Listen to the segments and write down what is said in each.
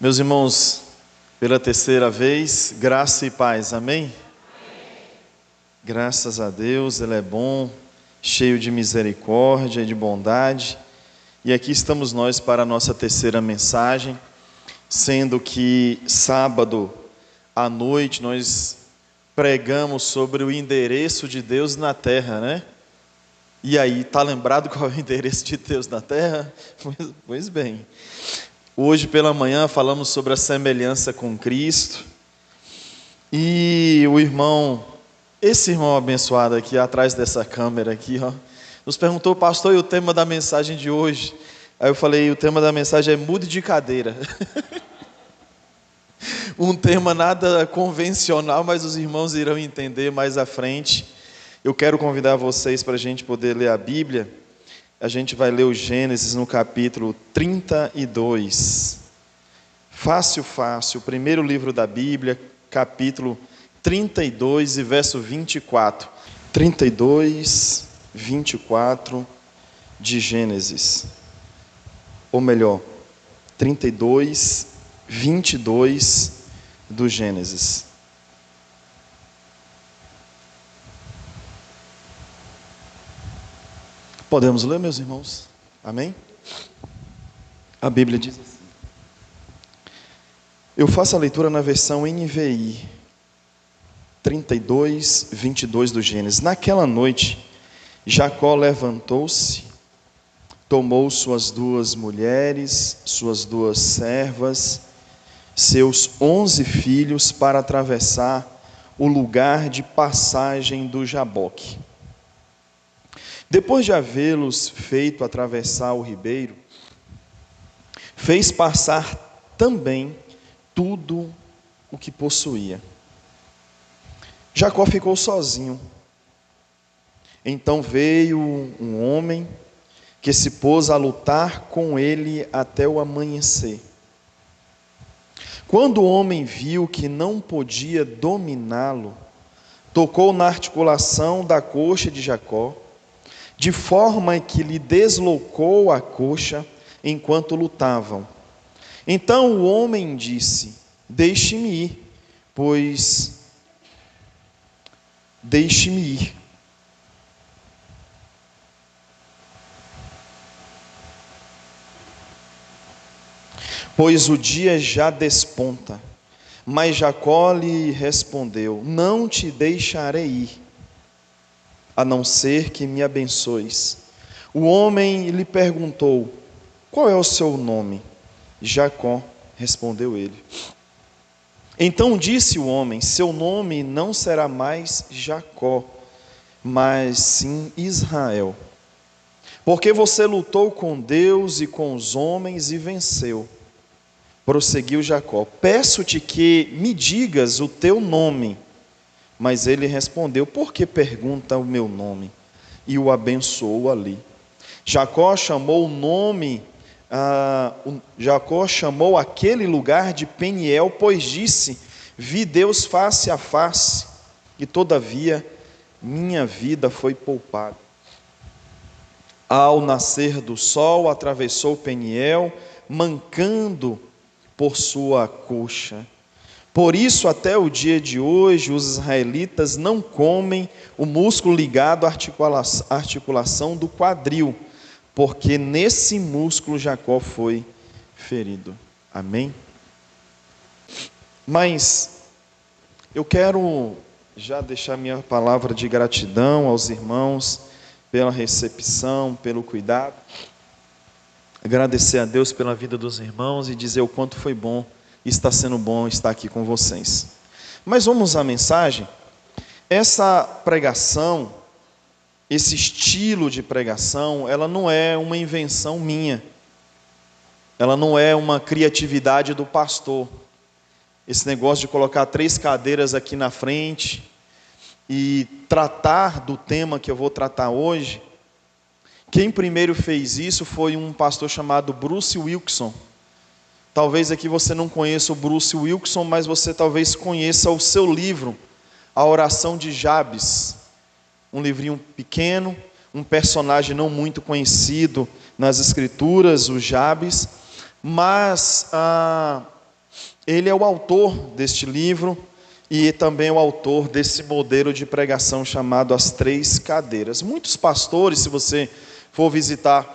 Meus irmãos, pela terceira vez, graça e paz, amém? Graças a Deus, Ele é bom, cheio de misericórdia e de bondade. E aqui estamos nós para a nossa terceira mensagem, sendo que sábado à noite nós pregamos sobre o endereço de Deus na terra, né? E aí, tá lembrado qual é o endereço de Deus na terra? Pois bem, hoje pela manhã falamos sobre a semelhança com Cristo. E esse irmão abençoado aqui, atrás dessa câmera aqui, ó, nos perguntou: pastor, e o tema da mensagem de hoje? Aí eu falei: o tema da mensagem é mude de cadeira. Um tema nada convencional, mas os irmãos irão entender mais à frente. Eu quero convidar vocês para a gente poder ler a Bíblia. A gente vai ler o Gênesis no capítulo 32. Fácil, o primeiro livro da Bíblia, capítulo 32 e verso 24. 32, 24 de Gênesis. Ou melhor, 32, 22 do Gênesis. Podemos ler, meus irmãos? Amém? A Bíblia diz assim. Eu faço a leitura na versão NVI, 32, 22 do Gênesis. Naquela noite, Jacó levantou-se, tomou suas 2 mulheres, suas 2 servas, seus 11 filhos para atravessar o lugar de passagem do Jaboque. Depois de havê-los feito atravessar o ribeiro, fez passar também tudo o que possuía. Jacó ficou sozinho. Então veio um homem que se pôs a lutar com ele até o amanhecer. Quando o homem viu que não podia dominá-lo, tocou na articulação da coxa de Jacó, de forma que lhe deslocou a coxa enquanto lutavam. Então o homem disse: deixe-me ir, pois o dia já desponta. Mas Jacó lhe respondeu: não te deixarei ir, a não ser que me abençoes. O homem lhe perguntou: qual é o seu nome? Jacó, respondeu ele. Então disse o homem: seu nome não será mais Jacó, mas sim Israel, porque você lutou com Deus e com os homens e venceu. Prosseguiu Jacó: peço-te que me digas o teu nome. Mas ele respondeu: por que pergunta o meu nome? E o abençoou ali. Jacó chamou aquele lugar de Peniel, pois disse: vi Deus face a face, e todavia minha vida foi poupada. Ao nascer do sol, atravessou Peniel, mancando por sua coxa. Por isso, até o dia de hoje, os israelitas não comem o músculo ligado à articulação do quadril, porque nesse músculo Jacó foi ferido. Amém? Mas eu quero já deixar minha palavra de gratidão aos irmãos pela recepção, pelo cuidado. Agradecer a Deus pela vida dos irmãos e dizer o quanto foi bom, está sendo bom estar aqui com vocês. Mas vamos à mensagem. Essa pregação, esse estilo de pregação, ela não é uma invenção minha. Ela não é uma criatividade do pastor. Esse negócio de colocar 3 cadeiras aqui na frente e tratar do tema que eu vou tratar hoje. Quem primeiro fez isso foi um pastor chamado Bruce Wilkinson. Talvez aqui você não conheça o Bruce Wilkinson, mas você talvez conheça o seu livro, A Oração de Jabes. Um livrinho pequeno, um personagem não muito conhecido nas Escrituras, o Jabes. Mas ele é o autor deste livro e também o autor desse modelo de pregação chamado As Três Cadeiras. Muitos pastores, se você for visitar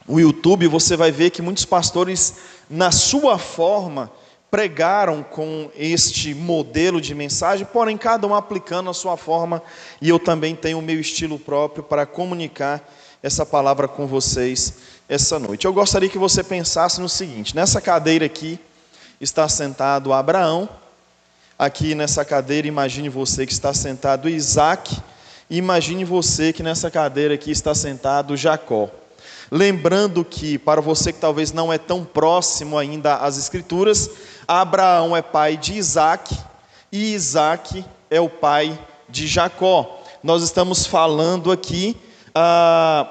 o YouTube, você vai ver que muitos pastores, na sua forma, pregaram com este modelo de mensagem, porém cada um aplicando a sua forma, e eu também tenho o meu estilo próprio para comunicar essa palavra com vocês essa noite. Eu gostaria que você pensasse no seguinte: nessa cadeira aqui está sentado Abraão, aqui nessa cadeira imagine você que está sentado Isaac, e imagine você que nessa cadeira aqui está sentado Jacó. Lembrando que, para você que talvez não é tão próximo ainda às Escrituras, Abraão é pai de Isaac, e Isaac é o pai de Jacó. Nós estamos falando aqui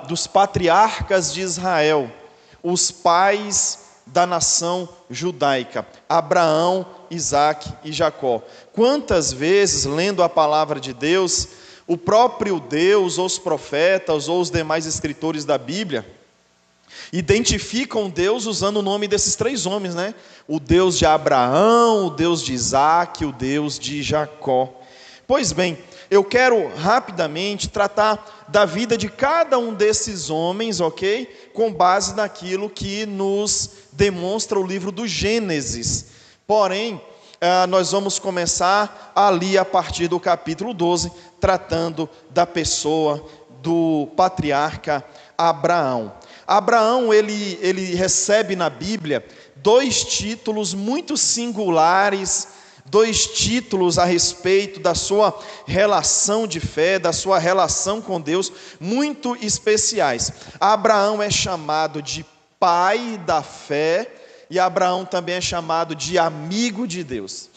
dos patriarcas de Israel, os pais da nação judaica, Abraão, Isaac e Jacó. Quantas vezes, lendo a palavra de Deus, o próprio Deus, ou os profetas, ou os demais escritores da Bíblia, identificam Deus usando o nome desses três homens, né? O Deus de Abraão, o Deus de Isaac, o Deus de Jacó. Pois bem, eu quero rapidamente tratar da vida de cada um desses homens, ok? Com base naquilo que nos demonstra o livro do Gênesis. Porém, nós vamos começar ali a partir do capítulo 12, tratando da pessoa do patriarca Abraão. Abraão, ele recebe na Bíblia dois títulos muito singulares, dois títulos a respeito da sua relação de fé, da sua relação com Deus, muito especiais. Abraão é chamado de pai da fé, e Abraão também é chamado de amigo de Deus.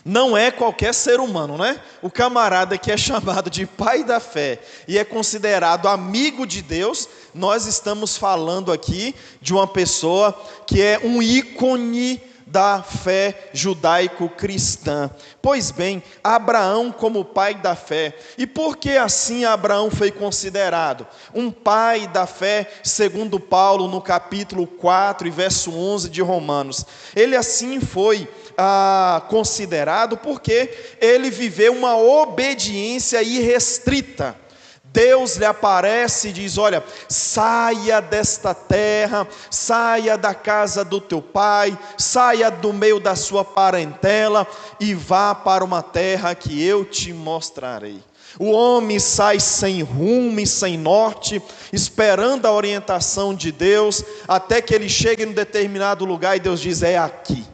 Não é qualquer ser humano, né? O camarada que é chamado de pai da fé e é considerado amigo de Deus, nós estamos falando aqui de uma pessoa que é um ícone da fé judaico-cristã. Pois bem, Abraão como pai da fé. E por que assim Abraão foi considerado um pai da fé, segundo Paulo no capítulo 4 e verso 11 de Romanos? Ele assim foi considerado porque ele viveu uma obediência irrestrita. Deus lhe aparece e diz: olha, saia desta terra, saia da casa do teu pai, saia do meio da sua parentela e vá para uma terra que eu te mostrarei. O homem sai sem rumo e sem norte, esperando a orientação de Deus, até que ele chegue em um determinado lugar e Deus diz: é aqui.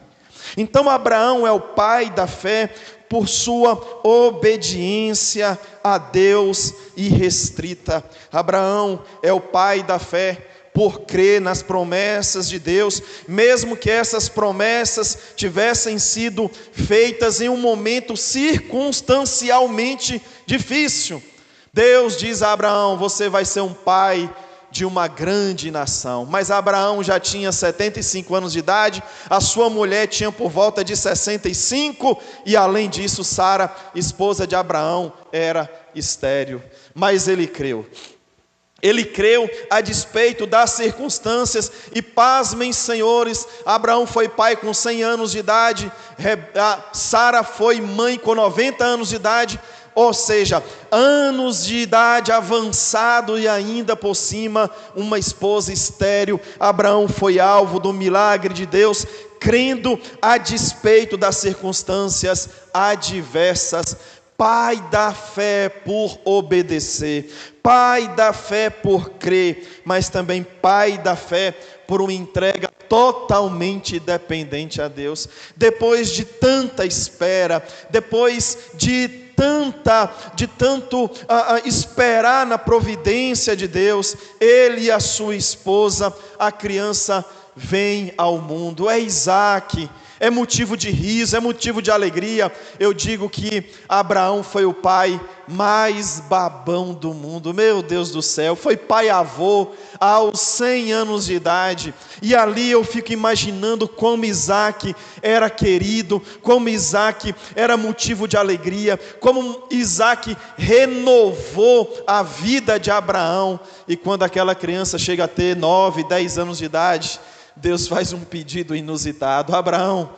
Então Abraão é o pai da fé por sua obediência a Deus irrestrita. Abraão é o pai da fé por crer nas promessas de Deus, mesmo que essas promessas tivessem sido feitas em um momento circunstancialmente difícil. Deus diz a Abraão: você vai ser um pai de uma grande nação. Mas Abraão já tinha 75 anos de idade, a sua mulher tinha por volta de 65, e além disso Sara, esposa de Abraão, era estéril. Mas ele creu. Ele creu a despeito das circunstâncias, e pasmem, senhores, Abraão foi pai com 100 anos de idade, Sara foi mãe com 90 anos de idade, ou seja, anos de idade avançado e ainda por cima uma esposa estéril. Abraão foi alvo do milagre de Deus, crendo a despeito das circunstâncias adversas. Pai da fé por obedecer, pai da fé por crer, mas também pai da fé por uma entrega totalmente dependente a Deus. Depois de tanta espera, depois de tanto esperar na providência de Deus, ele e a sua esposa, a criança vem ao mundo, é Isaac. É motivo de riso, é motivo de alegria. Eu digo que Abraão foi o pai mais babão do mundo. Meu Deus do céu, foi pai-avô aos 100 anos de idade. E ali eu fico imaginando como Isaac era querido, como Isaac era motivo de alegria, como Isaac renovou a vida de Abraão. E quando aquela criança chega a ter 9, 10 anos de idade, Deus faz um pedido inusitado: Abraão,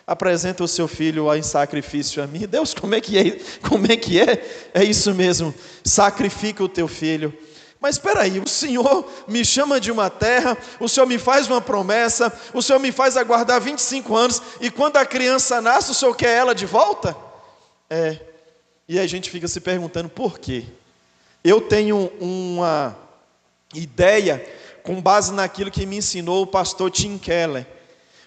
apresenta o seu filho em sacrifício a mim. Deus, como é que é? É isso mesmo, sacrifica o teu filho. Mas espera aí, o Senhor me chama de uma terra, o Senhor me faz uma promessa, o Senhor me faz aguardar 25 anos, e quando a criança nasce, o Senhor quer ela de volta? E a gente fica se perguntando por quê. Eu tenho uma ideia com base naquilo que me ensinou o pastor Tim Keller.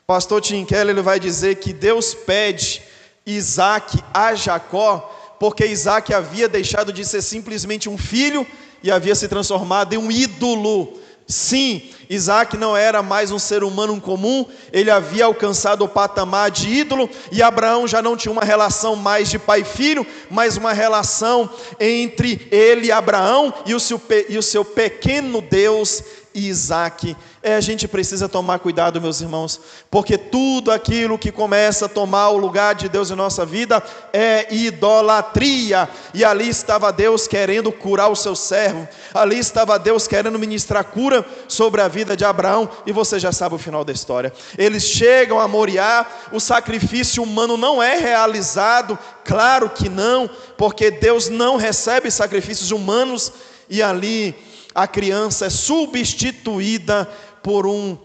O pastor Tim Keller, ele vai dizer que Deus pede Isaac a Jacó, porque Isaac havia deixado de ser simplesmente um filho e havia se transformado em um ídolo. Sim, Isaac não era mais um ser humano comum, ele havia alcançado o patamar de ídolo, e Abraão já não tinha uma relação mais de pai e filho, mas uma relação entre ele, Abraão, e o seu pequeno Deus, Isaac. A gente precisa tomar cuidado, meus irmãos, porque tudo aquilo que começa a tomar o lugar de Deus em nossa vida é idolatria. E ali estava Deus querendo curar o seu servo, ali estava Deus querendo ministrar cura sobre a vida de Abraão, e você já sabe o final da história. Eles chegam a Moriá, o sacrifício humano não é realizado, claro que não, porque Deus não recebe sacrifícios humanos, e ali a criança é substituída por um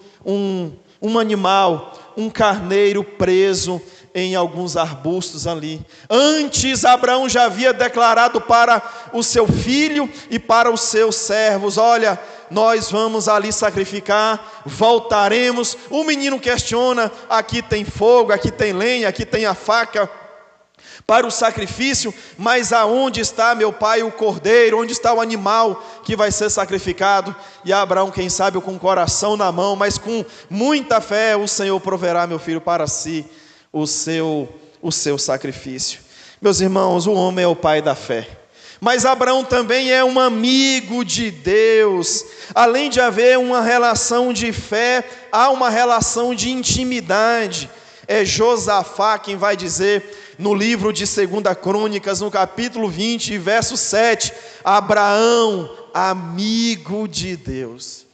animal, um carneiro preso em alguns arbustos ali. Antes, Abraão já havia declarado para o seu filho e para os seus servos: olha, nós vamos ali sacrificar, voltaremos. O menino questiona: aqui tem fogo, aqui tem lenha, aqui tem a faca para o sacrifício, mas aonde está, meu pai, o cordeiro? Onde está o animal que vai ser sacrificado? E Abraão, quem sabe com o coração na mão, mas com muita fé: o Senhor proverá, meu filho, para si o seu sacrifício. Meus irmãos, o homem é o pai da fé, mas Abraão também é um amigo de Deus. Além de haver uma relação de fé, há uma relação de intimidade. É Josafá quem vai dizer no livro de 2 Crônicas, no capítulo 20, verso 7, Abraão, amigo de Deus.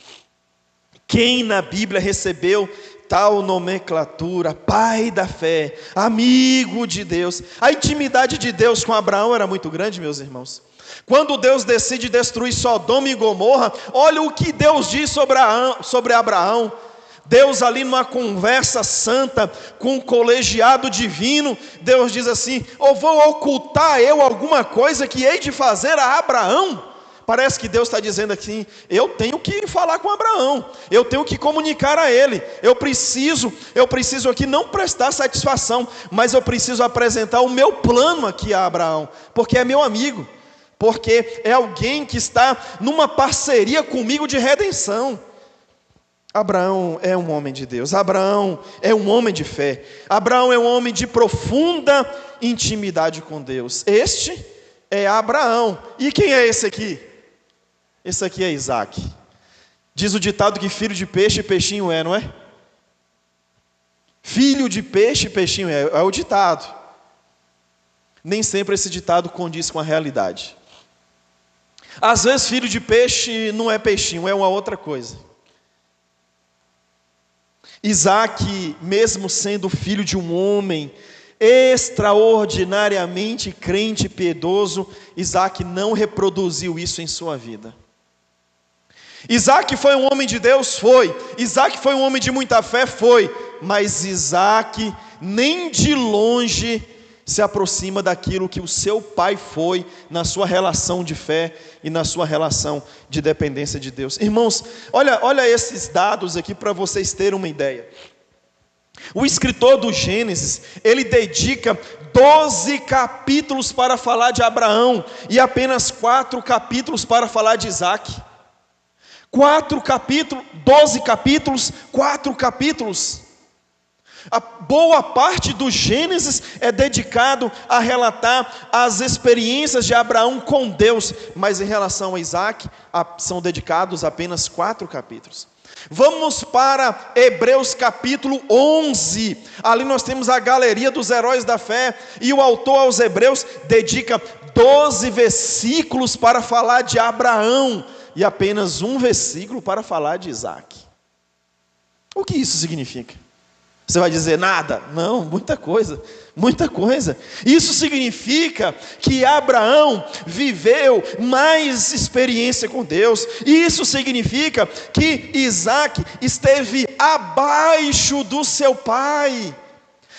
Quem na Bíblia recebeu tal nomenclatura? Pai da fé, amigo de Deus. A intimidade de Deus com Abraão era muito grande, meus irmãos. Quando Deus decide destruir Sodoma e Gomorra, olha o que Deus diz sobre Abraão. Deus ali numa conversa santa com um colegiado divino, Deus diz assim: ou vou ocultar eu alguma coisa que hei de fazer a Abraão? Parece que Deus está dizendo assim: eu tenho que falar com Abraão, eu tenho que comunicar a ele, eu preciso aqui não prestar satisfação, mas eu preciso apresentar o meu plano aqui a Abraão, porque é meu amigo, porque é alguém que está numa parceria comigo de redenção. Abraão é um homem de Deus, Abraão é um homem de fé, Abraão é um homem de profunda intimidade com Deus. Este é Abraão. E quem é esse aqui? Esse aqui é Isaac. Diz o ditado que filho de peixe, peixinho é, não é? Filho de peixe, peixinho é o ditado. Nem sempre esse ditado condiz com a realidade. Às vezes filho de peixe não é peixinho, é uma outra coisa. Isaac, mesmo sendo filho de um homem extraordinariamente crente e piedoso, Isaac não reproduziu isso em sua vida. Isaac foi um homem de Deus? Foi. Isaac foi um homem de muita fé? Foi. Mas Isaac nem de longe se aproxima daquilo que o seu pai foi na sua relação de fé e na sua relação de dependência de Deus. Irmãos, olha esses dados aqui para vocês terem uma ideia. O escritor do Gênesis, ele dedica 12 capítulos para falar de Abraão e apenas 4 capítulos para falar de Isaac. 4 capítulos, 12 capítulos, 4 capítulos. A boa parte do Gênesis é dedicado a relatar as experiências de Abraão com Deus, mas em relação a Isaac, são dedicados apenas 4 capítulos. Vamos para Hebreus capítulo 11, ali nós temos a galeria dos heróis da fé, e o autor aos Hebreus dedica 12 versículos para falar de Abraão, e apenas um versículo para falar de Isaac. O que isso significa? Você vai dizer nada? Não, muita coisa, muita coisa. Isso significa que Abraão viveu mais experiência com Deus. Isso significa que Isaac esteve abaixo do seu pai.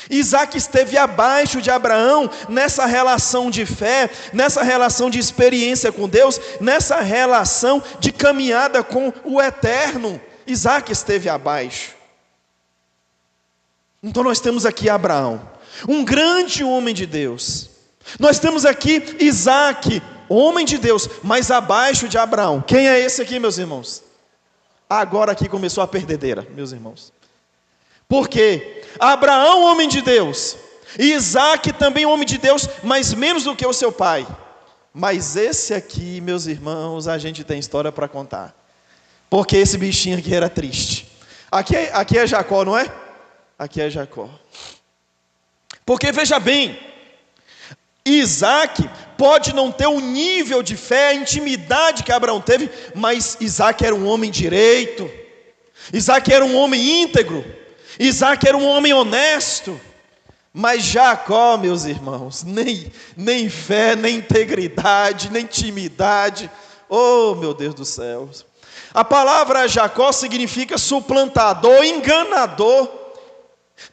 Isaac esteve abaixo de Abraão nessa relação de fé, nessa relação de experiência com Deus, nessa relação de caminhada com o eterno. Isaac esteve abaixo. Então nós temos aqui Abraão, um grande homem de Deus. Nós temos aqui Isaac, homem de Deus, mas abaixo de Abraão. Quem é esse aqui, meus irmãos? Agora aqui começou a perdedeira, meus irmãos. Por quê? Abraão, homem de Deus, e Isaac também homem de Deus, mas menos do que o seu pai. Mas esse aqui, meus irmãos, a gente tem história para contar. Porque esse bichinho aqui era triste. Aqui é Jacó, não é? Aqui é Jacó. Porque veja bem, Isaac pode não ter o nível de fé, a intimidade que Abraão teve, mas Isaac era um homem direito, Isaac era um homem íntegro, Isaac era um homem honesto. Mas Jacó, meus irmãos, nem fé, nem integridade, nem intimidade. Oh, meu Deus do céu. A palavra Jacó significa suplantador, enganador,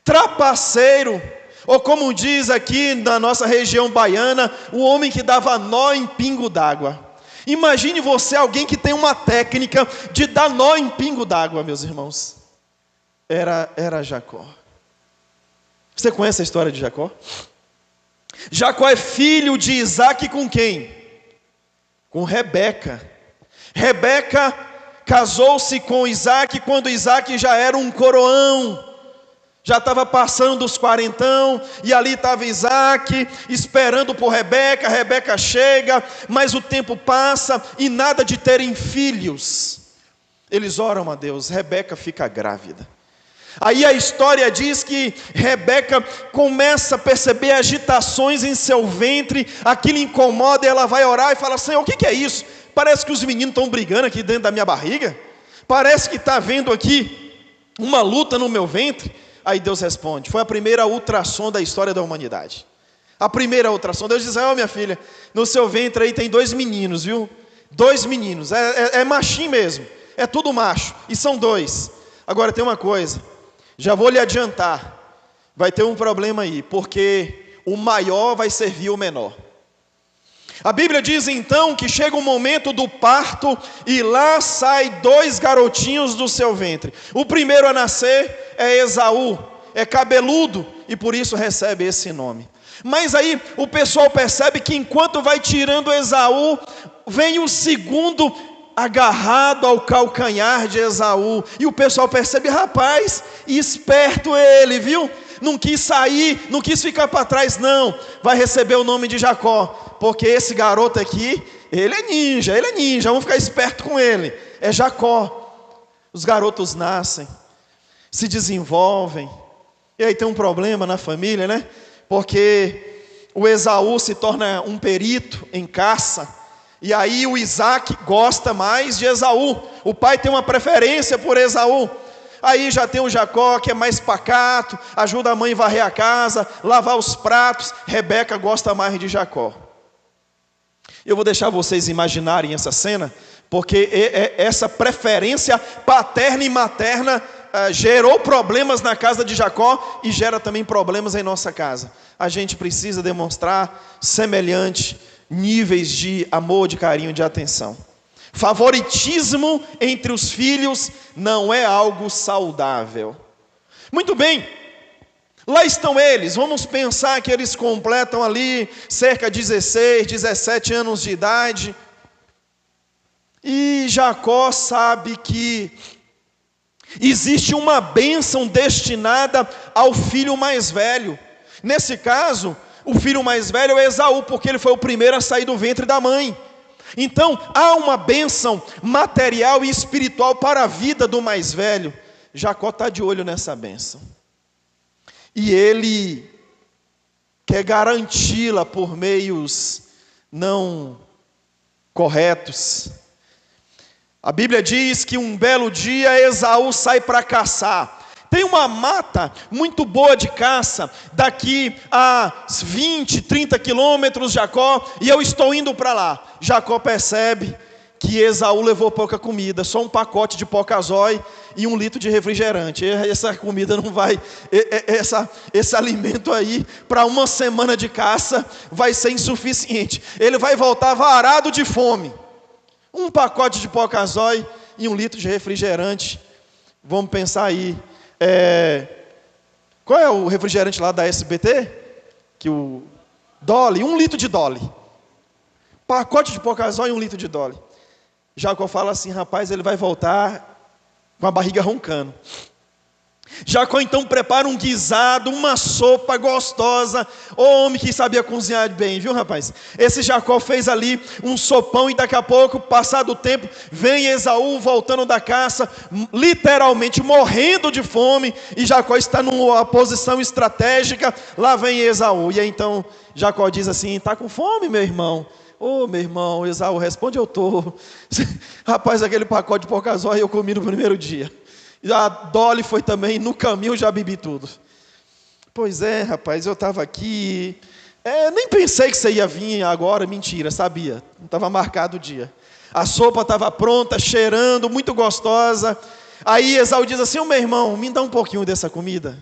trapaceiro, ou como diz aqui na nossa região baiana, o homem que dava nó em pingo d'água. Imagine você, alguém que tem uma técnica de dar nó em pingo d'água, meus irmãos. Era Jacó. Você conhece a história de Jacó? Jacó é filho de Isaac com quem? Com Rebeca. Rebeca casou-se com Isaac quando Isaac já era um coroão. Já estava passando dos quarentão, e ali estava Isaac, esperando por Rebeca. Rebeca chega, mas o tempo passa, e nada de terem filhos. Eles oram a Deus, Rebeca fica grávida. Aí a história diz que Rebeca começa a perceber agitações em seu ventre, aquilo incomoda, e ela vai orar e fala: Senhor, o que é isso? Parece que os meninos estão brigando aqui dentro da minha barriga, parece que está havendo aqui uma luta no meu ventre. Aí Deus responde, foi a primeira ultrassom da história da humanidade. A primeira ultrassom, Deus diz: minha filha, no seu ventre aí tem 2 meninos, viu? 2 meninos, é machinho mesmo, é tudo macho, e são 2. Agora tem uma coisa, já vou lhe adiantar, vai ter um problema aí, porque o maior vai servir o menor. A Bíblia diz então que chega o momento do parto, e lá sai 2 garotinhos do seu ventre. O primeiro a nascer é Esaú, é cabeludo, e por isso recebe esse nome. Mas aí o pessoal percebe que enquanto vai tirando Esaú, vem o segundo agarrado ao calcanhar de Esaú, e o pessoal percebe: rapaz, esperto ele, viu? Não quis sair, não quis ficar para trás, não, vai receber o nome de Jacó, porque esse garoto aqui, ele é ninja, vamos ficar esperto com ele, é Jacó. Os garotos nascem, se desenvolvem, e aí tem um problema na família, né? Porque o Esaú se torna um perito em caça, e aí o Isaac gosta mais de Esaú, o pai tem uma preferência por Esaú. Aí já tem o Jacó, que é mais pacato, ajuda a mãe a varrer a casa, lavar os pratos. Rebeca gosta mais de Jacó. Eu vou deixar vocês imaginarem essa cena, porque essa preferência paterna e materna gerou problemas na casa de Jacó e gera também problemas em nossa casa. A gente precisa demonstrar semelhante níveis de amor, de carinho, de atenção. Favoritismo entre os filhos não é algo saudável. Muito bem, lá estão eles, vamos pensar que eles completam ali cerca de 16, 17 anos de idade. E Jacó sabe que existe uma bênção destinada ao filho mais velho. Nesse caso, o filho mais velho é Esaú, porque ele foi o primeiro a sair do ventre da mãe. Então, há uma bênção material e espiritual para a vida do mais velho. Jacó está de olho nessa bênção. E ele quer garanti-la por meios não corretos. A Bíblia diz que um belo dia Esaú sai para caçar. Tem uma mata muito boa de caça, daqui a 20, 30 quilômetros, Jacó, e eu estou indo para lá. Jacó percebe que Esaú levou pouca comida, só um pacote de pocazói e 1 litro de refrigerante. Essa comida não vai, esse alimento aí, para uma semana de caça, vai ser insuficiente. Ele vai voltar varado de fome. Um pacote de pocazói e 1 litro de refrigerante. Vamos pensar aí. Qual é o refrigerante lá da SBT? Que o Dolly, 1 litro de Dolly. Pacote de pocazói e 1 litro de Dolly. Jacó fala assim, rapaz, ele vai voltar com a barriga roncando. Jacó então prepara um guisado, uma sopa gostosa. O homem que sabia cozinhar bem, viu, rapaz? Esse Jacó fez ali um sopão e daqui a pouco, passado o tempo, vem Esaú voltando da caça, literalmente morrendo de fome, e Jacó está numa posição estratégica. Lá vem Esaú, e aí então Jacó diz assim, está com fome, meu irmão? Ô, meu irmão, Esaú responde, eu estou. Rapaz, aquele pacote de pocazói eu comi no primeiro dia. A Dolly foi também, no caminho já bebi tudo. Pois é, rapaz, eu estava aqui, nem pensei que você ia vir agora, mentira, sabia, não estava marcado o dia. A sopa estava pronta, cheirando, muito gostosa. Aí Esaú diz assim, meu irmão, me dá um pouquinho dessa comida.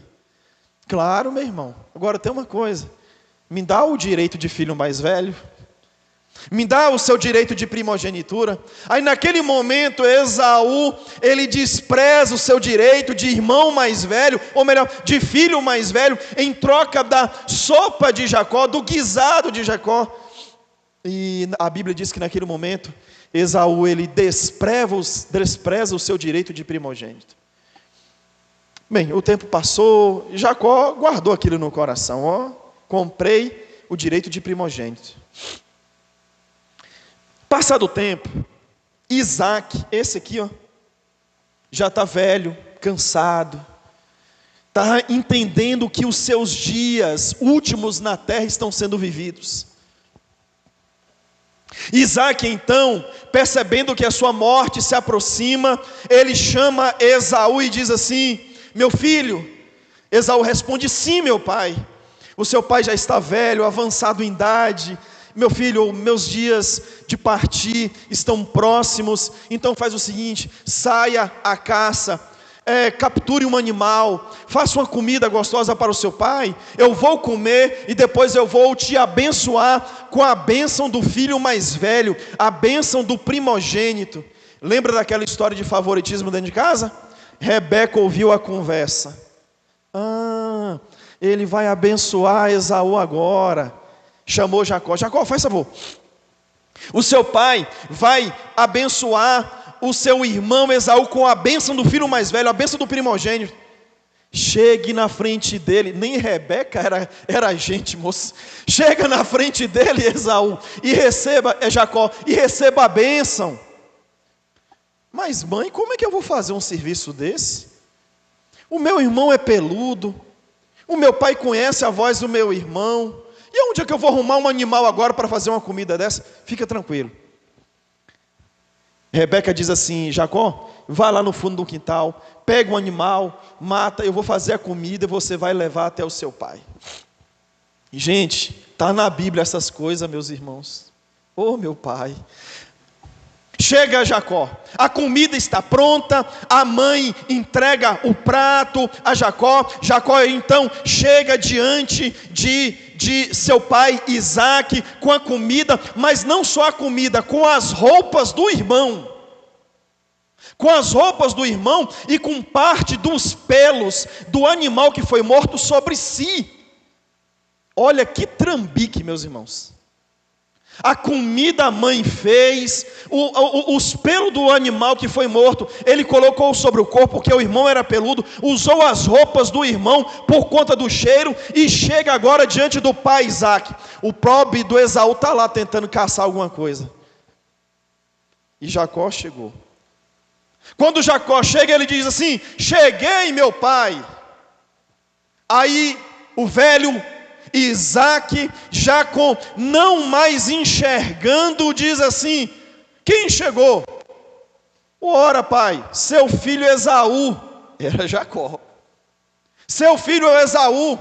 Claro, meu irmão, agora tem uma coisa, me dá o direito de filho mais velho. Me dá o seu direito de primogenitura. Aí naquele momento Esaú, ele despreza o seu direito de irmão mais velho, ou melhor, de filho mais velho, em troca da sopa de Jacó, do guisado de Jacó. E a Bíblia diz que naquele momento Esaú, ele despreza o seu direito de primogênito. Bem, o tempo passou, Jacó guardou aquilo no coração, comprei o direito de primogênito. Passado o tempo, Isaac, esse aqui, já está velho, cansado, está entendendo que os seus dias últimos na terra estão sendo vividos. Isaac então, percebendo que a sua morte se aproxima, ele chama Esaú e diz assim, meu filho. Esaú responde, sim, meu pai. O seu pai já está velho, avançado em idade. Meu filho, meus dias de partir estão próximos, então faz o seguinte, saia à caça, capture um animal, faça uma comida gostosa para o seu pai, eu vou comer e depois eu vou te abençoar com a bênção do filho mais velho, a bênção do primogênito. Lembra daquela história de favoritismo dentro de casa? Rebeca ouviu a conversa. Ele vai abençoar Esaú agora. Chamou Jacó, Jacó, faz favor, o seu pai vai abençoar o seu irmão Esaú com a bênção do filho mais velho, a bênção do primogênito. Chegue na frente dele, nem Rebeca era gente, moço. Chega na frente dele, Esaú, e receba, Jacó, e receba a bênção. Mas mãe, como é que eu vou fazer um serviço desse? O meu irmão é peludo, o meu pai conhece a voz do meu irmão, e onde é que eu vou arrumar um animal agora para fazer uma comida dessa? Fica tranquilo. Rebeca diz assim, Jacó, vai lá no fundo do quintal, pega um animal, mata, eu vou fazer a comida e você vai levar até o seu pai. Gente, está na Bíblia essas coisas, meus irmãos. Oh, meu pai. Chega Jacó, a comida está pronta, a mãe entrega o prato a Jacó. Jacó então chega diante de seu pai Isaac com a comida, mas não só a comida, com as roupas do irmão. Com as roupas do irmão e com parte dos pelos do animal que foi morto sobre si. Olha que trambique, meus irmãos. A comida a mãe fez, os pelos do animal que foi morto, ele colocou sobre o corpo, porque o irmão era peludo, usou as roupas do irmão por conta do cheiro, e chega agora diante do pai Isaac. O pobre do Esaú está lá tentando caçar alguma coisa. E Jacó chegou. Quando Jacó chega, ele diz assim, cheguei meu pai. Aí o velho Isaac, já com não mais enxergando, diz assim, quem chegou? Ora, pai, seu filho Esaú, era Jacó. Seu filho Esaú,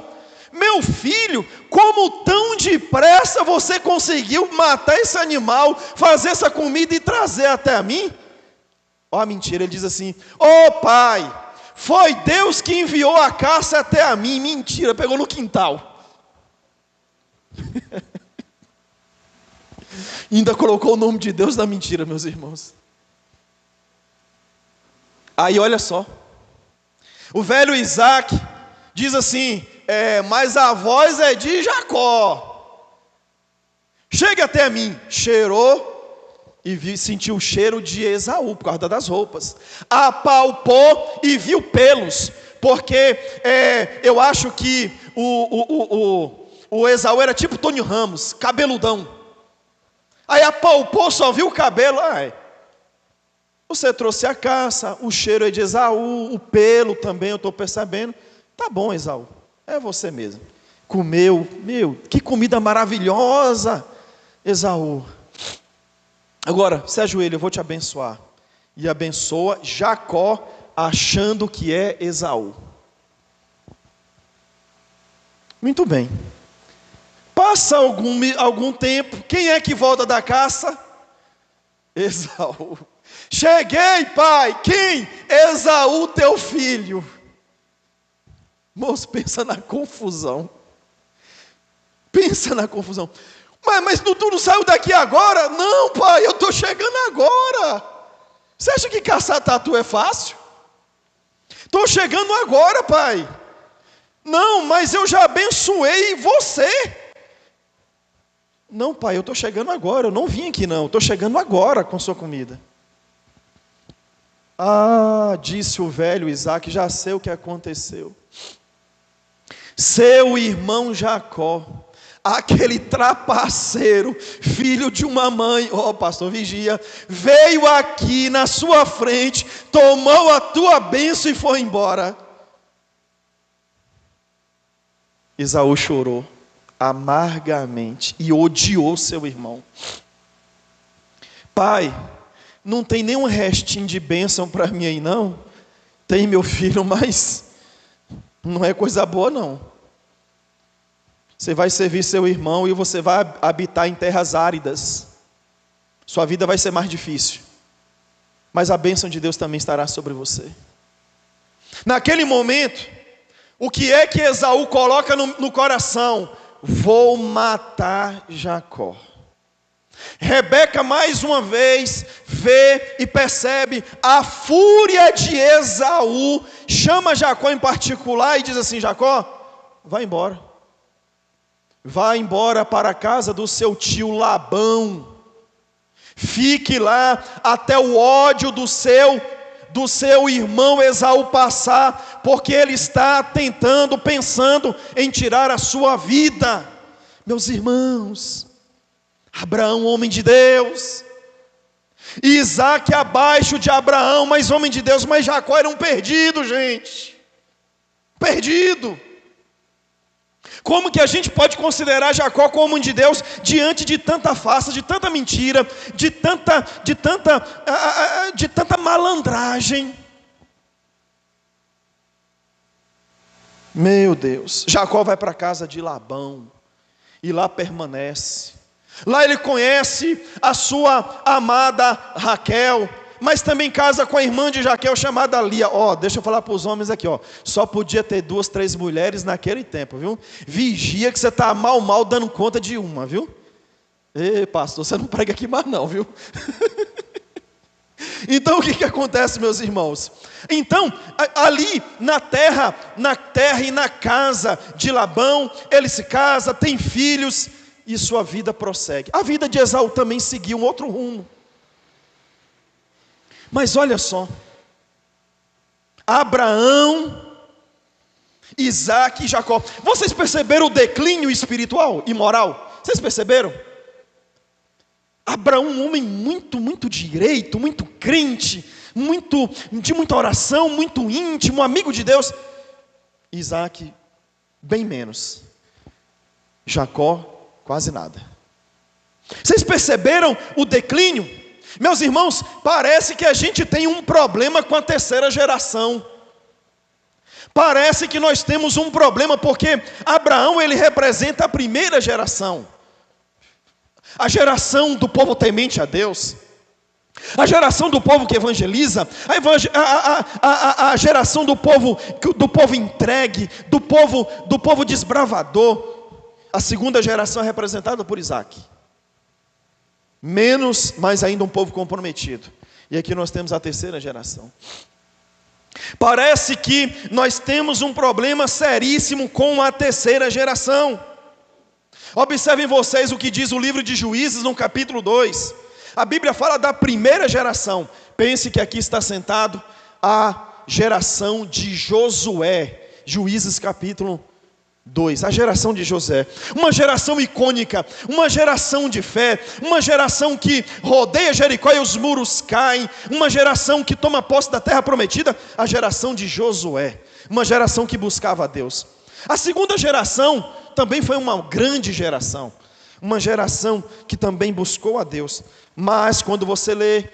meu filho, como tão depressa você conseguiu matar esse animal, fazer essa comida e trazer até a mim? Ó, mentira, ele diz assim: ô pai, foi Deus que enviou a caça até a mim. Mentira, pegou no quintal. Ainda colocou o nome de Deus na mentira, meus irmãos. Aí olha só, o velho Isaac diz assim: mas a voz é de Jacó. Chega até a mim. Cheirou e sentiu o cheiro de Esaú, por causa das roupas. Apalpou e viu pelos, porque eu acho que o Esaú era tipo Tony Ramos, cabeludão. Aí apalpou, só viu o cabelo. Você trouxe a caça, o cheiro é de Esaú, o pelo também eu estou percebendo. Tá bom, Esaú, é você mesmo. Comeu, que comida maravilhosa, Esaú. Agora, se ajoelha, eu vou te abençoar. E abençoa Jacó, achando que é Esaú. Muito bem. Passa algum tempo, quem é que volta da caça? Esaú. Cheguei, pai. Quem? Esaú, teu filho. Moço, pensa na confusão. Pensa na confusão. Mas tu não saiu daqui agora? Não, pai, eu estou chegando agora. Você acha que caçar tatu é fácil? Estou chegando agora, pai. Não, mas eu já abençoei você. Não, pai, eu estou chegando agora. Eu não vim aqui não, estou chegando agora com sua comida. Disse o velho Isaac, já sei o que aconteceu. Seu irmão Jacó, aquele trapaceiro, filho de uma mãe, pastor, vigia, veio aqui na sua frente, tomou a tua bênção e foi embora. Esaú chorou amargamente e odiou seu irmão. Pai, não tem nenhum restinho de bênção para mim aí não? Tem, meu filho, mas não é coisa boa não. Você vai servir seu irmão e você vai habitar em terras áridas. Sua vida vai ser mais difícil. Mas a bênção de Deus também estará sobre você. Naquele momento, o que é que Esaú coloca no coração? Vou matar Jacó. Rebeca mais uma vez vê e percebe a fúria de Esaú. Chama Jacó em particular e diz assim: Jacó, vai embora. Vá embora para a casa do seu tio Labão. Fique lá até o ódio do seu irmão Esaú passar, porque ele está pensando em tirar a sua vida. Meus irmãos, Abraão, homem de Deus, Isaac abaixo de Abraão, mas homem de Deus, mas Jacó era um perdido, gente. Perdido. Como que a gente pode considerar Jacó como homem de Deus diante de tanta farsa, de tanta mentira, de tanta malandragem? Meu Deus, Jacó vai para a casa de Labão e lá permanece. Lá ele conhece a sua amada Raquel, mas também casa com a irmã de Raquel chamada Lia. Deixa eu falar para os homens aqui, só podia ter 2, 3 mulheres naquele tempo, viu? Vigia que você está mal dando conta de uma, viu? Ei, pastor, você não prega aqui mais não, viu? Então o que acontece, meus irmãos? Então, ali na terra e na casa de Labão, ele se casa, tem filhos e sua vida prossegue. A vida de Esaú também seguiu um outro rumo. Mas olha só, Abraão, Isaac e Jacó. Vocês perceberam o declínio espiritual e moral? Vocês perceberam? Abraão, um homem muito direito, muito crente, de muita oração, muito íntimo, amigo de Deus. Isaac, bem menos. Jacó, quase nada. Vocês perceberam o declínio? Meus irmãos, parece que a gente tem um problema com a terceira geração. Parece que nós temos um problema, porque Abraão, ele representa a primeira geração. A geração do povo temente a Deus. A geração do povo que evangeliza. A geração do povo entregue, do povo desbravador. A segunda geração é representada por Isaac. Menos, mas ainda um povo comprometido. E aqui nós temos a terceira geração. Parece que nós temos um problema seríssimo com a terceira geração. Observem vocês o que diz o livro de Juízes no capítulo 2. A Bíblia fala da primeira geração. Pense que aqui está sentado a geração de Josué. Juízes capítulo 2, a geração de José. Uma geração icônica, uma geração de fé, uma geração que rodeia Jericó e os muros caem, uma geração que toma posse da terra prometida, a geração de Josué, uma geração que buscava a Deus. A segunda geração também foi uma grande geração, uma geração que também buscou a Deus. Mas quando você lê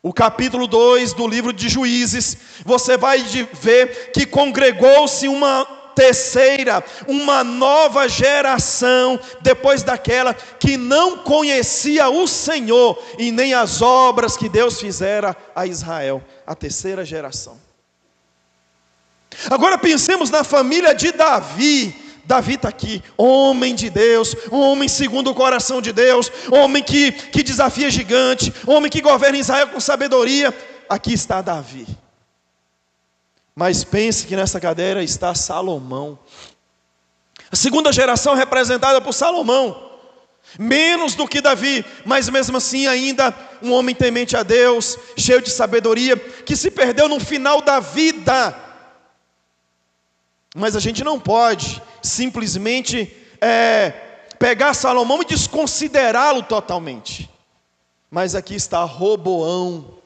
o capítulo 2 do livro de Juízes, você vai ver que congregou-se uma terceira, uma nova geração, depois daquela que não conhecia o Senhor, e nem as obras que Deus fizera a Israel, a terceira geração. Agora pensemos na família de Davi. Davi está aqui, homem de Deus, homem segundo o coração de Deus, homem que desafia gigante, homem que governa Israel com sabedoria. Aqui está Davi. Mas pense que nessa cadeira está Salomão. A segunda geração é representada por Salomão. Menos do que Davi, mas mesmo assim ainda um homem temente a Deus, cheio de sabedoria, que se perdeu no final da vida. Mas a gente não pode simplesmente pegar Salomão e desconsiderá-lo totalmente. Mas aqui está Roboão,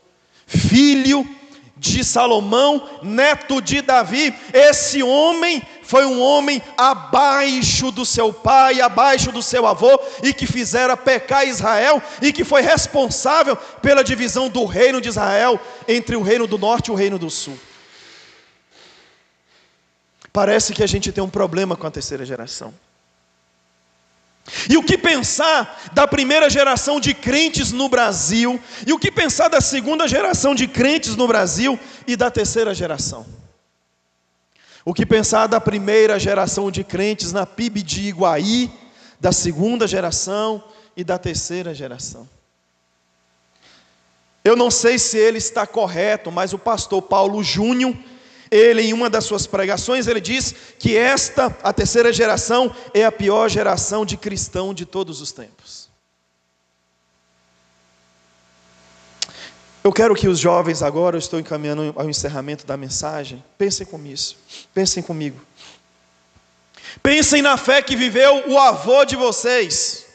filho de Salomão, neto de Davi. Esse homem foi um homem abaixo do seu pai, abaixo do seu avô, e que fizera pecar Israel, e que foi responsável pela divisão do reino de Israel entre o reino do norte e o reino do sul. Parece que a gente tem um problema com a terceira geração. E o que pensar da primeira geração de crentes no Brasil, e o que pensar da segunda geração de crentes no Brasil e da terceira geração? O que pensar da primeira geração de crentes na PIB de Iguaí, da segunda geração e da terceira geração? Eu não sei se ele está correto, mas o pastor Paulo Júnior, ele em uma das suas pregações, ele diz que a terceira geração, é a pior geração de cristão de todos os tempos. Eu quero que os jovens agora, eu estou encaminhando ao encerramento da mensagem, pensem comigo. Pensem na fé que viveu o avô de vocês.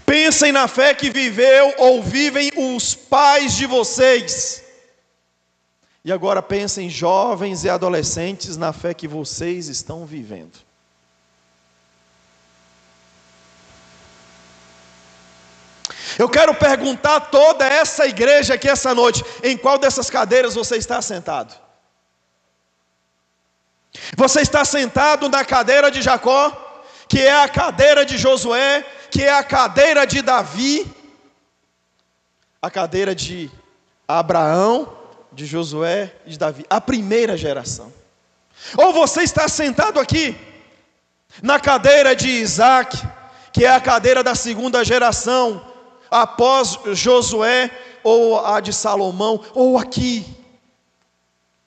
Pensem na fé que viveu ou vivem os pais de vocês. E agora pensem, jovens e adolescentes, na fé que vocês estão vivendo. Eu quero perguntar a toda essa igreja aqui essa noite, em qual dessas cadeiras você está sentado? Você está sentado na cadeira de Jacó, que é a cadeira de Josué, que é a cadeira de Davi, a cadeira de Abraão, de Josué e de Davi, a primeira geração? Ou você está sentado aqui na cadeira de Isaac, que é a cadeira da segunda geração, após Josué, ou a de Salomão, ou aqui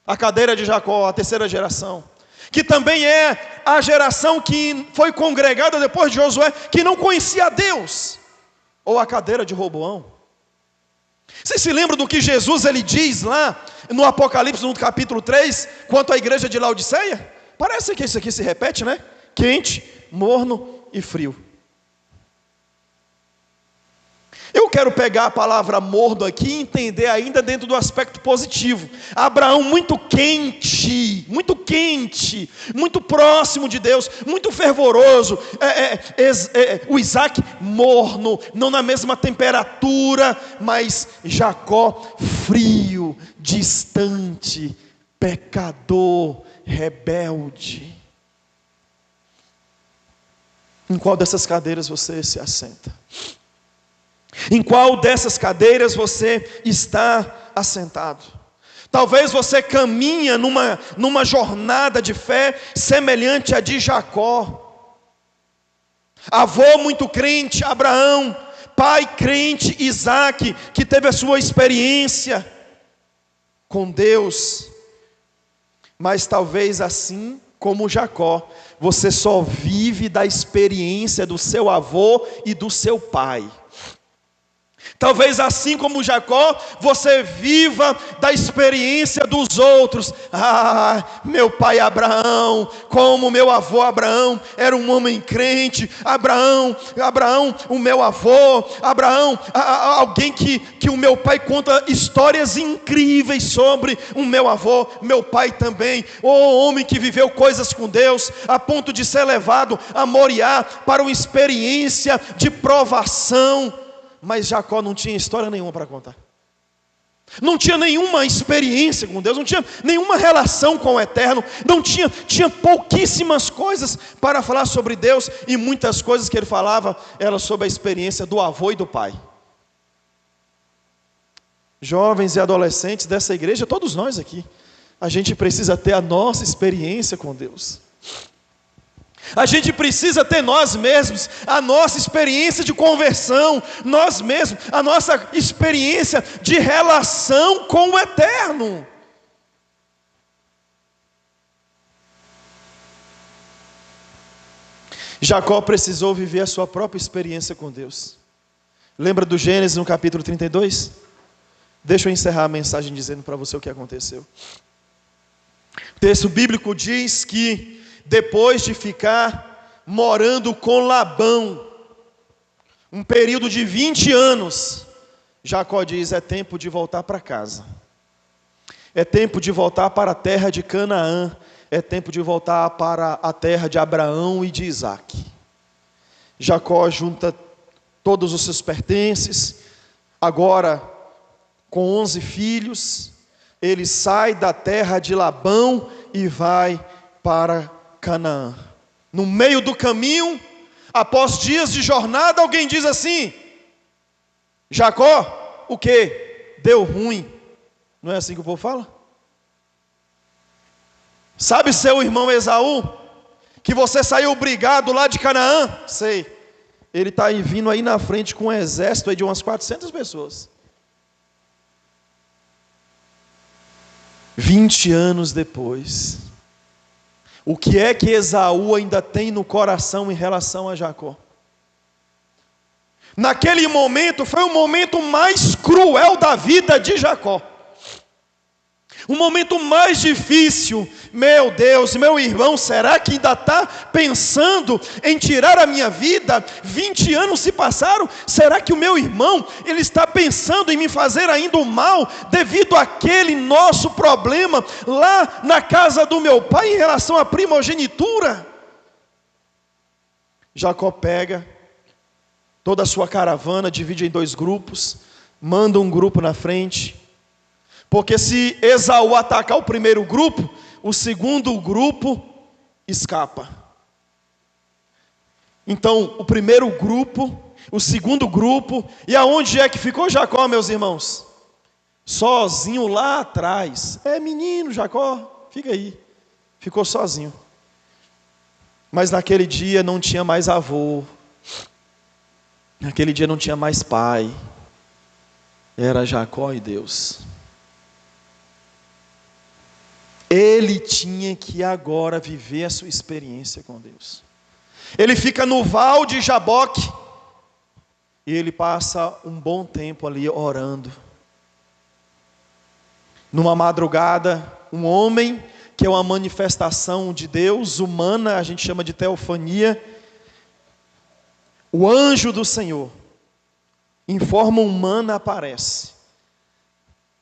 a cadeira de Jacó, a terceira geração, que também é a geração que foi congregada depois de Josué, que não conhecia a Deus, ou a cadeira de Roboão. Vocês se lembram do que Jesus ele diz lá no Apocalipse, no capítulo 3, quanto à igreja de Laodiceia? Parece que isso aqui se repete, né? Quente, morno e frio. Eu quero pegar a palavra morno aqui e entender ainda dentro do aspecto positivo. Abraão muito quente, muito próximo de Deus, muito fervoroso. O Isaac morno, não na mesma temperatura, mas Jacó frio, distante, pecador, rebelde. Em qual dessas cadeiras você se assenta? Em qual dessas cadeiras você está assentado? Talvez você caminha numa jornada de fé semelhante à de Jacó. Avô muito crente, Abraão. Pai crente, Isaac, que teve a sua experiência com Deus. Mas talvez assim como Jacó, você só vive da experiência do seu avô e do seu pai. Talvez assim como Jacó, você viva da experiência dos outros. Meu pai Abraão, como meu avô Abraão, era um homem crente. Abraão, o meu avô, Abraão, alguém que o meu pai conta histórias incríveis sobre o meu avô, meu pai também. Homem que viveu coisas com Deus, a ponto de ser levado a Moriá para uma experiência de provação. Mas Jacó não tinha história nenhuma para contar. Não tinha nenhuma experiência com Deus, não tinha nenhuma relação com o Eterno, tinha pouquíssimas coisas para falar sobre Deus, e muitas coisas que ele falava eram sobre a experiência do avô e do pai. Jovens e adolescentes dessa igreja, todos nós aqui, a gente precisa ter a nossa experiência com Deus. A gente precisa ter nós mesmos, a nossa experiência de conversão, nós mesmos, a nossa experiência de relação com o Eterno. Jacó precisou viver a sua própria experiência com Deus. Lembra do Gênesis no capítulo 32? Deixa eu encerrar a mensagem dizendo para você o que aconteceu. O texto bíblico diz que depois de ficar morando com Labão, um período de 20 anos, Jacó diz: é tempo de voltar para casa. É tempo de voltar para a terra de Canaã. É tempo de voltar para a terra de Abraão e de Isaac. Jacó junta todos os seus pertences, agora com 11 filhos, ele sai da terra de Labão e vai para Canaã. No meio do caminho, após dias de jornada, alguém diz assim: Jacó, o que? Deu ruim. Não é assim que o povo fala? Sabe seu irmão Esaú, que você saiu brigado lá de Canaã? Sei. Ele está vindo aí na frente com um exército aí de umas 400 pessoas. 20 anos depois, o que é que Esaú ainda tem no coração em relação a Jacó? Naquele momento, foi o momento mais cruel da vida de Jacó. O momento mais difícil. Meu Deus, meu irmão, será que ainda está pensando em tirar a minha vida? 20 anos se passaram, será que o meu irmão, ele está pensando em me fazer ainda o mal, devido àquele nosso problema, lá na casa do meu pai, em relação à primogenitura? Jacó pega toda a sua caravana, divide em 2 grupos, manda um grupo na frente, porque se Esaú atacar o primeiro grupo, o segundo grupo escapa. Então, o primeiro grupo, o segundo grupo, e aonde é que ficou Jacó, meus irmãos? Sozinho lá atrás. Menino, Jacó, fica aí. Ficou sozinho. Mas naquele dia não tinha mais avô. Naquele dia não tinha mais pai. Era Jacó e Deus. Ele tinha que agora viver a sua experiência com Deus. Ele fica no val de Jaboque, e ele passa um bom tempo ali orando. Numa madrugada, um homem, que é uma manifestação de Deus humana, a gente chama de teofania, o anjo do Senhor, em forma humana aparece.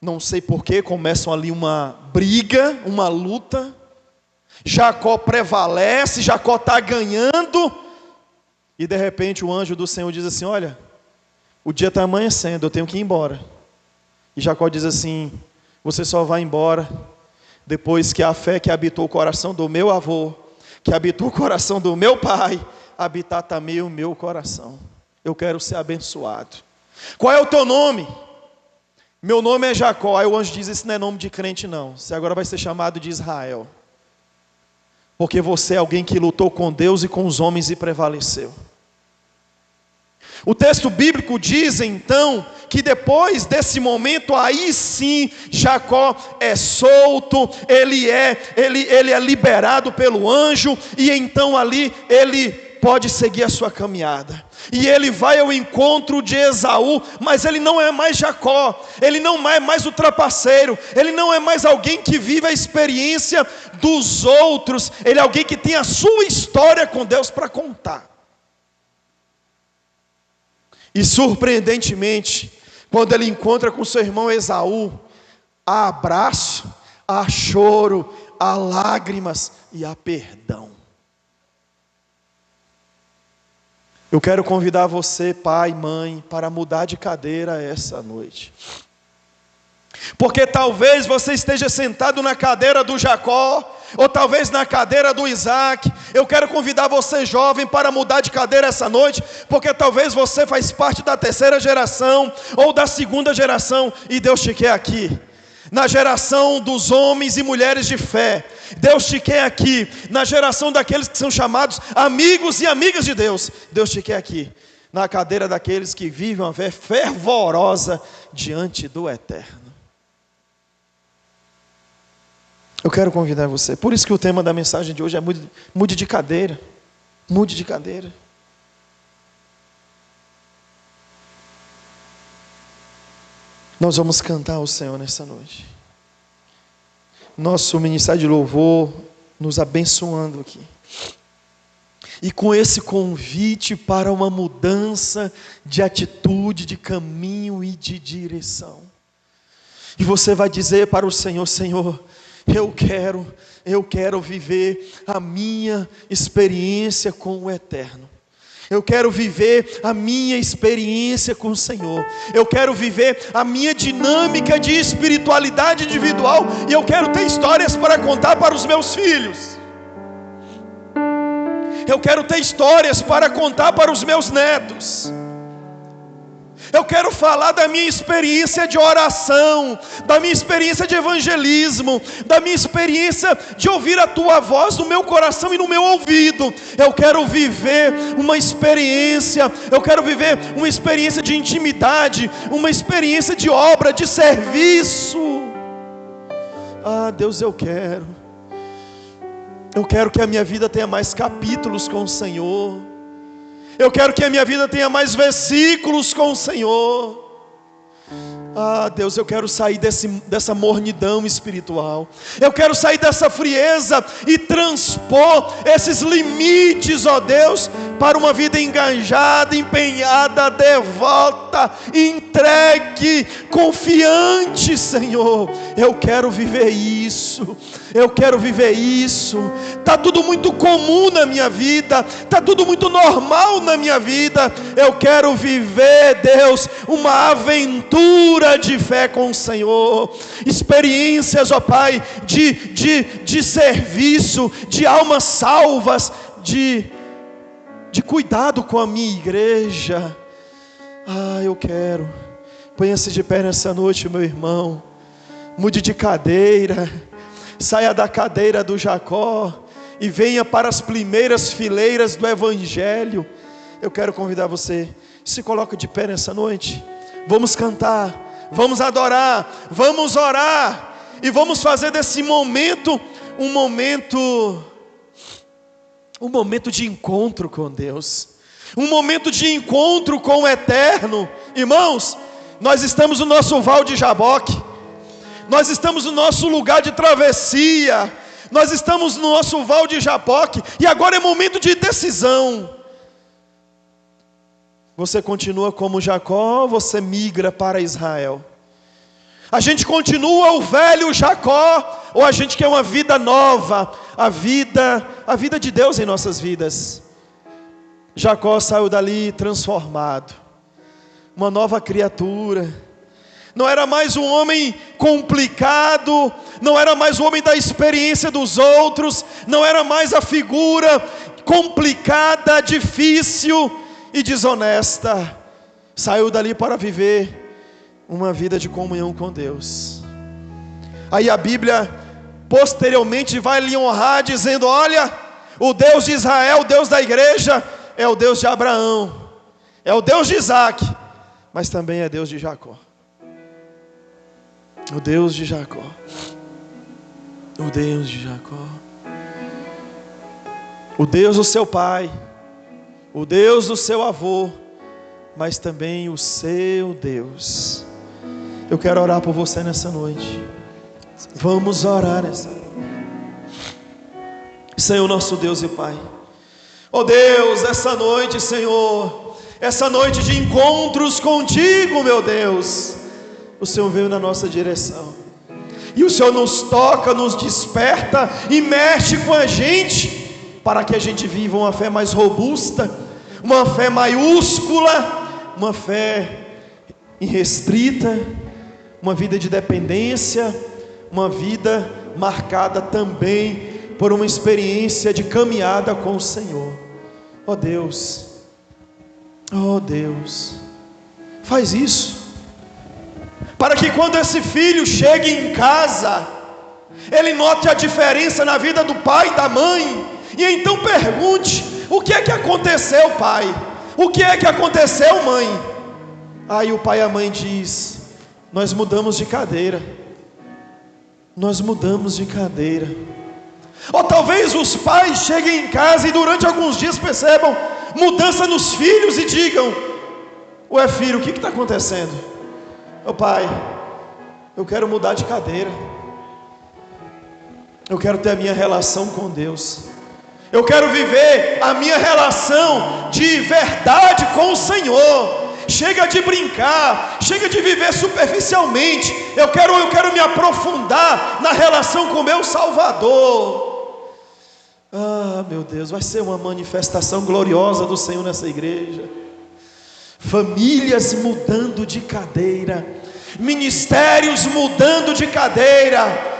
Não sei porquê, começam ali uma briga, uma luta. Jacó prevalece, Jacó está ganhando. E de repente o anjo do Senhor diz assim: olha, o dia está amanhecendo, eu tenho que ir embora. E Jacó diz assim: você só vai embora depois que a fé que habitou o coração do meu avô, que habitou o coração do meu pai, habitar também o meu coração. Eu quero ser abençoado. Qual é o teu nome? Meu nome é Jacó. Aí o anjo diz: isso não é nome de crente não, você agora vai ser chamado de Israel, porque você é alguém que lutou com Deus e com os homens e prevaleceu. O texto bíblico diz então que depois desse momento, aí sim, Jacó é solto, ele é liberado pelo anjo, e então ali ele pode seguir a sua caminhada. E ele vai ao encontro de Esaú, mas ele não é mais Jacó, ele não é mais o trapaceiro, ele não é mais alguém que vive a experiência dos outros, ele é alguém que tem a sua história com Deus para contar. E surpreendentemente, quando ele encontra com seu irmão Esaú, há abraço, há choro, há lágrimas e há perdão. Eu quero convidar você, pai, mãe, para mudar de cadeira essa noite. Porque talvez você esteja sentado na cadeira do Jacó, ou talvez na cadeira do Isaac. Eu quero convidar você, jovem, para mudar de cadeira essa noite, porque talvez você faz parte da terceira geração, ou da segunda geração, e Deus te quer aqui. Na geração dos homens e mulheres de fé, Deus te quer aqui. Na geração daqueles que são chamados amigos e amigas de Deus, Deus te quer aqui. Na cadeira daqueles que vivem uma fé fervorosa diante do Eterno. Eu quero convidar você. Por isso que o tema da mensagem de hoje é mude de cadeira. Mude de cadeira. Nós vamos cantar ao Senhor nessa noite. Nosso ministério de louvor nos abençoando aqui. E com esse convite para uma mudança de atitude, de caminho e de direção. E você vai dizer para o Senhor: Senhor, eu quero viver a minha experiência com o Eterno. Eu quero viver a minha experiência com o Senhor. Eu quero viver a minha dinâmica de espiritualidade individual. E eu quero ter histórias para contar para os meus filhos. Eu quero ter histórias para contar para os meus netos. Eu quero falar da minha experiência de oração, da minha experiência de evangelismo, da minha experiência de ouvir a tua voz no meu coração e no meu ouvido. Eu quero viver uma experiência, de intimidade, uma experiência de obra, de serviço. Ah, Deus, eu quero que a minha vida tenha mais capítulos com o Senhor. Eu quero que a minha vida tenha mais versículos com o Senhor. Ah, Deus, eu quero sair dessa mornidão espiritual. Eu quero sair dessa frieza e transpor esses limites, ó Deus, para uma vida engajada, empenhada, devota, entregue, confiante, Senhor. Eu quero viver isso. Eu quero viver isso. Está tudo muito comum na minha vida, está tudo muito normal na minha vida. Eu quero viver, Deus, uma aventura de fé com o Senhor, experiências, ó Pai, de serviço, de almas salvas, de cuidado com a minha igreja. Ah, eu quero. Ponha-se de pé nessa noite, meu irmão. Mude de cadeira. Saia da cadeira do Jacó e venha para as primeiras fileiras do Evangelho. Eu quero convidar você, se coloque de pé nessa noite. Vamos cantar, vamos adorar, vamos orar e vamos fazer desse momento um momento de encontro com Deus, um momento de encontro com o Eterno. Irmãos, nós estamos no nosso Val de Jaboque. Nós estamos no nosso lugar de travessia. Nós estamos no nosso Val de Jaboque. E agora é momento de decisão. Você continua como Jacó, ou você migra para Israel? A gente continua o velho Jacó, ou a gente quer uma vida nova, a vida de Deus em nossas vidas? Jacó saiu dali transformado, uma nova criatura. Não era mais um homem complicado, não era mais o homem da experiência dos outros, não era mais a figura complicada, difícil e desonesta. Saiu dali para viver uma vida de comunhão com Deus. Aí a Bíblia posteriormente vai lhe honrar dizendo: olha, o Deus de Israel, o Deus da igreja, é o Deus de Abraão, é o Deus de Isaac, mas também é Deus de Jacó. O Deus de Jacó, o Deus de Jacó, o Deus do seu pai, o Deus do seu avô, mas também o seu Deus. Eu quero orar por você nessa noite. Vamos orar nessa noite. Senhor nosso Deus e Pai, ó Deus, essa noite, Senhor, essa noite de encontros contigo, meu Deus, o Senhor veio na nossa direção, e o Senhor nos toca, nos desperta e mexe com a gente, para que a gente viva uma fé mais robusta, uma fé maiúscula, uma fé irrestrita, uma vida de dependência, uma vida marcada também por uma experiência de caminhada com o Senhor. Ó Deus, faz isso, para que quando esse filho chegue em casa, ele note a diferença na vida do pai e da mãe, e então pergunte: o que é que aconteceu, pai? O que é que aconteceu, mãe? Aí o pai e a mãe diz: nós mudamos de cadeira. Nós mudamos de cadeira. Ou talvez os pais cheguem em casa e durante alguns dias percebam mudança nos filhos e digam: ué filho, o que está acontecendo? Ô pai, eu quero mudar de cadeira. Eu quero ter a minha relação com Deus. Eu quero viver a minha relação de verdade com o Senhor. Chega de brincar, chega de viver superficialmente. Eu quero me aprofundar na relação com meu Salvador. Ah, meu Deus, vai ser uma manifestação gloriosa do Senhor nessa igreja. Famílias mudando de cadeira, ministérios mudando de cadeira,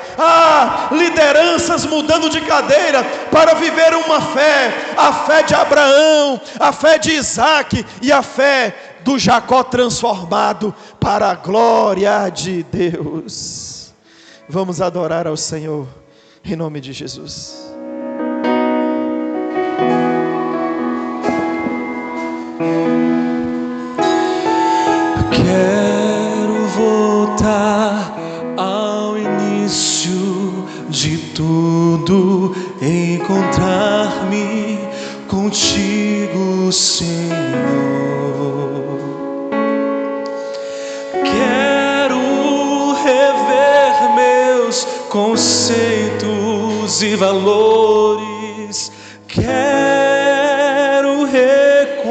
lideranças mudando de cadeira para viver uma fé, a fé de Abraão, a fé de Isaac e a fé do Jacó transformado para a glória de Deus. Vamos adorar ao Senhor em nome de Jesus. Quero voltar ao início de tudo, encontrar-me contigo, Senhor. Quero rever meus conceitos e valores. Quero reconstruir.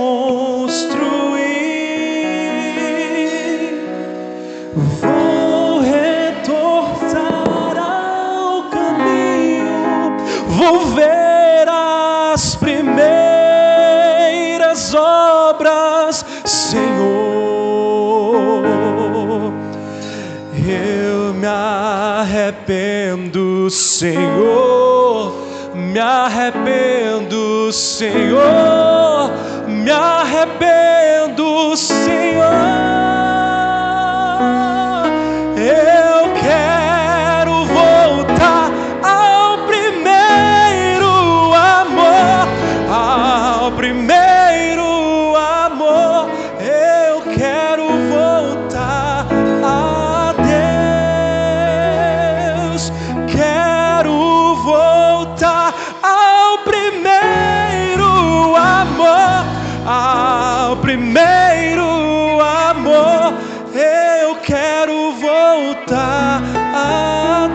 Vou retornar ao caminho. Vou ver as primeiras obras, Senhor. Eu me arrependo, Senhor. Me arrependo, Senhor. Me arrependo, Senhor. Eu quero voltar ao primeiro amor, ao primeiro amor. Eu quero voltar a Deus. Quero voltar ao primeiro amor, ao primeiro amor. Eu quero voltar a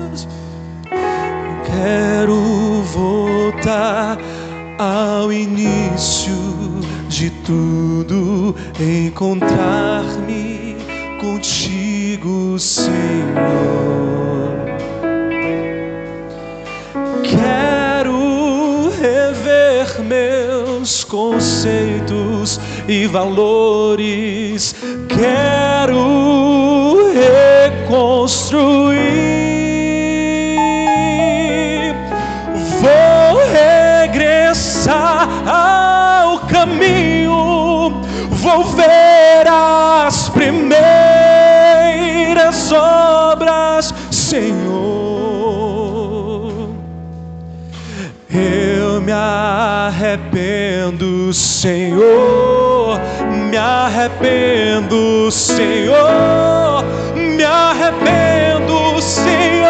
Deus. Quero voltar ao início de tudo, encontrar-me contigo, Senhor. Quero rever meus conceitos e valores, quero reconstruir. Vou regressar ao caminho, vou ver as primeiras obras, Senhor. Eu me arrependo, Senhor, me arrependo, Senhor, me arrependo, Senhor.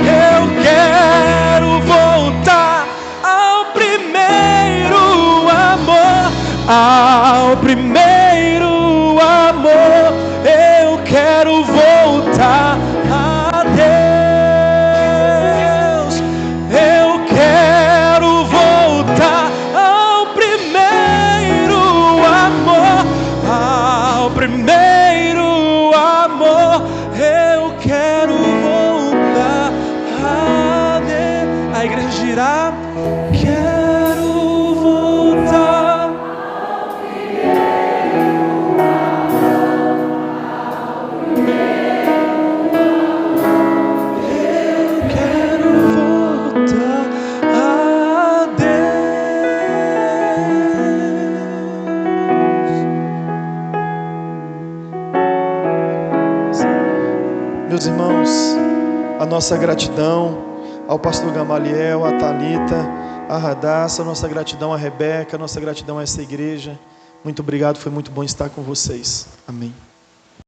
Eu quero voltar ao primeiro amor, ao primeiro amor. Eu quero voltar a Deus. Eu quero voltar ao primeiro amor, ao primeiro amor. Eu quero voltar a Deus. A igreja dirá: quero voltar. Eu quero voltar a Deus. Meus irmãos, a nossa gratidão ao pastor Gamaliel, a Thalita, a Radassa, a nossa gratidão a Rebeca, a nossa gratidão a essa igreja. Muito obrigado, foi muito bom estar com vocês. Amém.